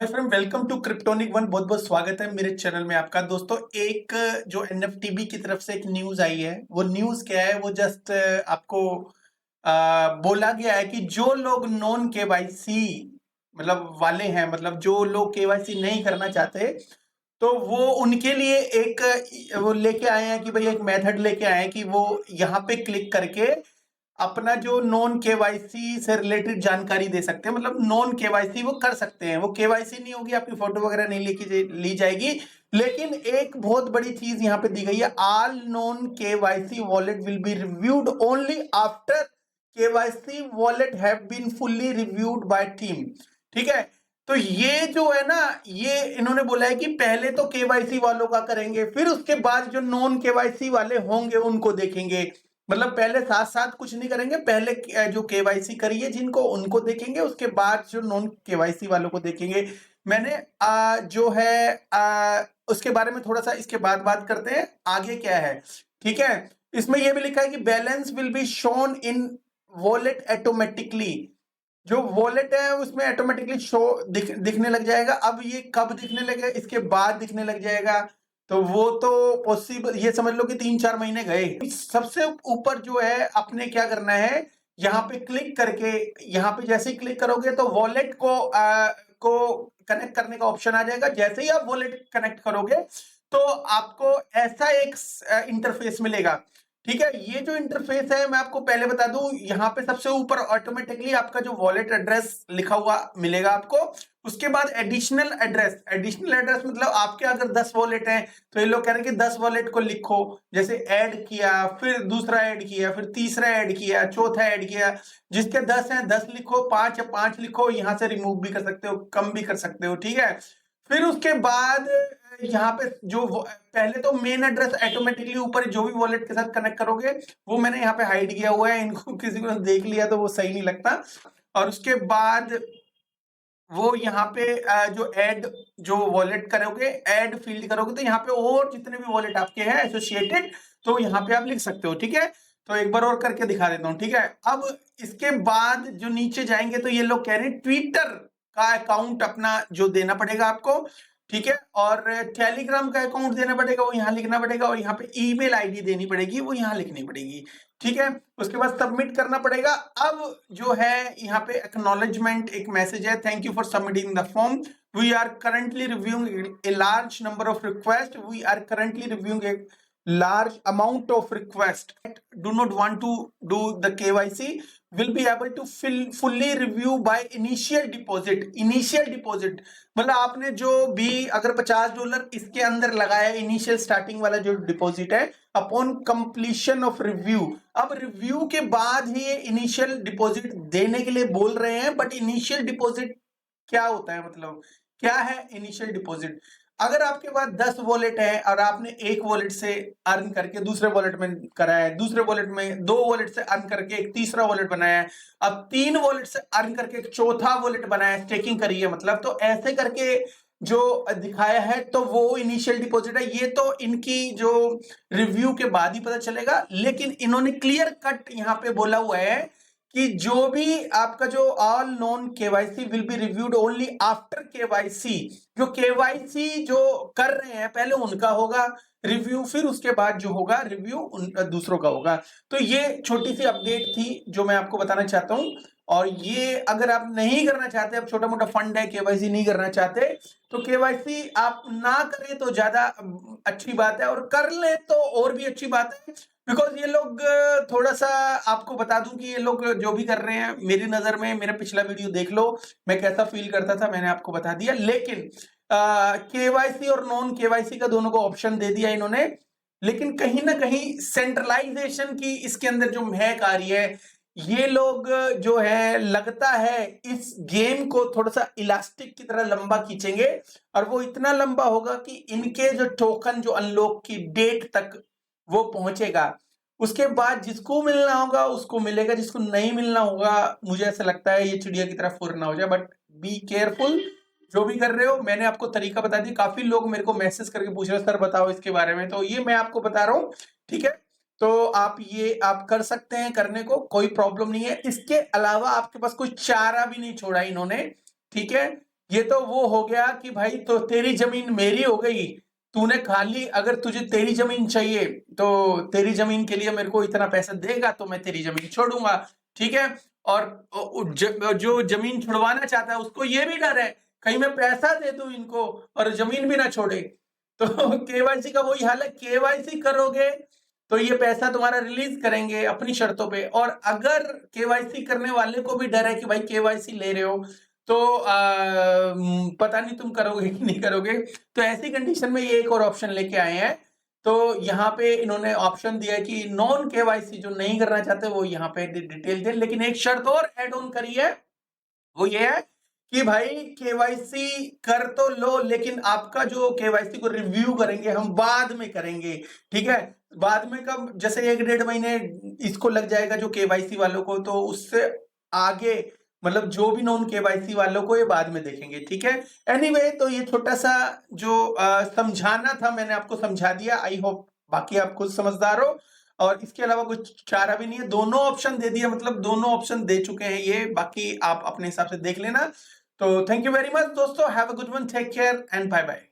Friend welcome to cryptonic one. बहुत बहुत स्वागत है मेरे चैनल में आपका। दोस्तों, एक जो एनएफटीबी की तरफ से एक न्यूज आई है, वो न्यूज क्या है, वो जस्ट आपको बोला गया है कि जो लोग नॉन केवाईसी मतलब वाले हैं, मतलब जो लोग केवाईसी नहीं करना चाहते, तो वो उनके लिए एक वो लेके आए हैं कि भाई एक मेथड लेके आए हैं कि वो यहाँ पे क्लिक करके अपना जो नॉन केवाईसी से रिलेटेड जानकारी दे सकते हैं। मतलब नॉन केवाईसी वो कर सकते हैं, वो केवाईसी नहीं होगी, आपकी फोटो वगैरह नहीं लेके ली जाएगी। लेकिन एक बहुत बड़ी चीज यहाँ पे दी गई है, all non KYC wallet will be reviewed only after KYC wallet have been fully reviewed by team. ठीक है, तो ये जो है ना, ये इन्होंने बोला है कि पहले तो केवाईसी वालों का करेंगे, फिर उसके बाद जो नॉन केवाईसी वाले होंगे उनको देखेंगे। मतलब पहले साथ साथ कुछ नहीं करेंगे, पहले जो केवाईसी करिए जिनको, उनको देखेंगे, उसके बाद जो नॉन केवाईसी वालों को देखेंगे। मैंने जो है उसके बारे में थोड़ा सा इसके बाद बात करते हैं आगे क्या है। ठीक है, इसमें यह भी लिखा है कि balance will be shown in wallet automatically. जो वॉलेट है उसमें ऑटोमेटिकली शो दिखने लग जाएगा। अब ये कब दिखने लगेगा? इसके बाद दिखने लग जाएगा। तो वो तो पॉसिबल, ये समझ लो कि 3-4 महीने गए। सबसे ऊपर जो है, आपने क्या करना है, यहाँ पे क्लिक करके, यहाँ पे जैसे ही क्लिक करोगे तो वॉलेट को कनेक्ट करने का ऑप्शन आ जाएगा। जैसे ही आप वॉलेट कनेक्ट करोगे तो आपको ऐसा एक इंटरफेस मिलेगा। ठीक है, ये जो इंटरफेस है मैं आपको पहले बता दूं, यहाँ पे सबसे ऊपर ऑटोमेटिकली आपका जो वॉलेट एड्रेस लिखा हुआ मिलेगा आपको। उसके बाद एडिशनल एड्रेस मतलब आपके अगर 10 वॉलेट हैं तो ये लोग कह रहे हैं कि 10 वॉलेट को लिखो। जैसे ऐड किया, फिर दूसरा ऐड किया, फिर तीसरा ऐड किया, चौथा ऐड किया। जिसके 10 हैं 10 लिखो, 5 है 5 लिखो। यहाँ से रिमूव भी कर सकते हो, कम भी कर सकते हो। ठीक है, फिर उसके बाद यहाँ पे जो पहले तो मेन एड्रेस ऑटोमेटिकली ऊपर जो भी वॉलेट के साथ कनेक्ट करोगे वो मैंने यहाँ पे हाइड किया हुआ है, इनको किसी को देख लिया तो वो सही नहीं लगता। और उसके बाद वो यहाँ पे जो ऐड जो वॉलेट करोगे, ऐड फील्ड करोगे, तो यहाँ पे और जितने भी वॉलेट आपके हैं एसोसिएटेड, तो यहाँ पे आप लिख सकते हो। ठीक है, तो एक बार और करके दिखा देता हूँ। ठीक है, अब इसके बाद जो नीचे जाएंगे तो ये लोग कह रहे हैं ट्विटर का अकाउंट अपना जो देना पड़ेगा आपको। ठीक है, और टेलीग्राम का अकाउंट देना पड़ेगा, वो यहाँ लिखना पड़ेगा। और यहाँ पे ईमेल आईडी देनी पड़ेगी, वो यहाँ लिखनी पड़ेगी। ठीक है, उसके बाद सबमिट करना पड़ेगा। अब जो है यहाँ पे एक्नॉलेजमेंट एक मैसेज है, thank you for submitting the form, we are currently reviewing a large number of request, we are currently reviewing a large amount of request, do not want to do the KYC, will be able to fully review by initial deposit। initial deposit मतलब आपने जो भी अगर $50 इसके अंदर लगाया, initial starting वाला जो डिपॉजिट है, अपॉन कंप्लीशन ऑफ रिव्यू। अब रिव्यू के बाद ही इनिशियल डिपॉजिट देने के लिए बोल रहे हैं। बट इनिशियल डिपॉजिट क्या होता है, मतलब क्या है इनिशियल डिपॉजिट? अगर आपके पास 10 वॉलेट है और आपने एक वॉलेट से अर्न करके दूसरे वॉलेट में कराया है, दूसरे वॉलेट में 2 वॉलेट से अर्न करके एक तीसरा वॉलेट बनाया है, अब 3 वॉलेट से अर्न करके एक चौथा वॉलेट बनाया है, स्टेकिंग करी है मतलब, तो ऐसे करके जो दिखाया है तो वो इनिशियल डिपॉजिट है। ये तो इनकी जो रिव्यू के बाद ही पता चलेगा। लेकिन इन्होंने क्लियर कट यहाँ पे बोला हुआ है कि जो भी आपका जो all non KYC will be reviewed only after KYC. जो केवाईसी जो कर रहे हैं पहले उनका होगा रिव्यू, फिर उसके बाद जो होगा रिव्यू दूसरों का होगा। तो ये छोटी सी अपडेट थी जो मैं आपको बताना चाहता हूं। और ये अगर आप नहीं करना चाहते, अब छोटा मोटा फंड है, केवाईसी नहीं करना चाहते, तो केवाईसी आप ना करें तो ज्यादा अच्छी बात है, और कर ले तो और भी अच्छी बात है। बिकॉज ये लोग थोड़ा सा, आपको बता दूं कि ये लोग जो भी कर रहे हैं, मेरी नजर में, मेरा पिछला वीडियो देख लो मैं कैसा फील करता था, मैंने आपको बता दिया। लेकिन केवाईसी और नॉन केवाईसी का दोनों को ऑप्शन दे दिया इन्होंने। लेकिन कहीं ना कहीं सेंट्रलाइजेशन की इसके अंदर जो महक आ रही है, ये लोग जो है लगता है इस गेम को थोड़ा सा इलास्टिक की तरह लंबा खींचेंगे। और वो इतना लंबा होगा कि इनके जो टोकन जो अनलॉक की डेट तक वो पहुंचेगा। उसके बाद जिसको मिलना होगा उसको मिलेगा, जिसको नहीं मिलना होगा, मुझे ऐसा लगता है ये चिड़िया की तरह फुर ना हो जाए। बट बी केयरफुल जो भी कर रहे हो। मैंने आपको तरीका बता दिया, काफी लोग मेरे को मैसेज करके पूछ रहे हैं सर बताओ इसके बारे में, तो ये मैं आपको बता रहा हूं। ठीक है, तो आप कर सकते हैं, करने को कोई प्रॉब्लम नहीं है। इसके अलावा आपके पास कोई चारा भी नहीं छोड़ा इन्होंने। ठीक है, ये तो वो हो गया कि भाई तो तेरी जमीन मेरी हो गई, तूने खाली अगर तुझे तेरी जमीन चाहिए तो तेरी जमीन के लिए मेरे को इतना पैसा देगा तो मैं तेरी जमीन छोड़ूंगा, ठीक है। और जो जमीन छुड़वाना चाहता है उसको ये भी डर है कहीं मैं पैसा दे दूं इनको और जमीन भी ना छोड़े। तो केवाईसी का वही हाल है, केवाईसी करोगे तो ये पैसा तुम्हारा रिलीज करेंगे अपनी शर्तों पे, और अगर केवाईसी करने वाले को भी डर है कि भाई केवाईसी ले रहे हो तो पता नहीं तुम करोगे कि नहीं करोगे, तो ऐसी कंडीशन में ये एक और ऑप्शन लेके आए हैं। तो यहाँ पे इन्होंने ऑप्शन दिया है कि नॉन केवाईसी जो नहीं करना चाहते वो यहाँ पे डिटेल दे, लेकिन एक शर्त और ऐड ऑन करी है, वो ये है कि भाई केवाईसी कर तो लो लेकिन आपका जो केवाईसी को रिव्यू करेंगे हम बाद में करेंगे, ठीक है। बाद में कब, जैसे 1-1.5 महीने इसको लग जाएगा जो केवाईसी वालों को, तो उससे आगे मतलब जो भी नॉन केवाईसी वालों को ये बाद में देखेंगे, ठीक है। एनीवे तो ये छोटा सा जो समझाना था मैंने आपको समझा दिया, आई होप बाकी आप खुद समझदार हो, और इसके अलावा कुछ चारा भी नहीं है, दोनों ऑप्शन दे दिया, मतलब दोनों ऑप्शन दे चुके हैं ये, बाकी आप अपने हिसाब से देख लेना। तो थैंक यू वेरी मच दोस्तों, have a good one, take care and bye bye.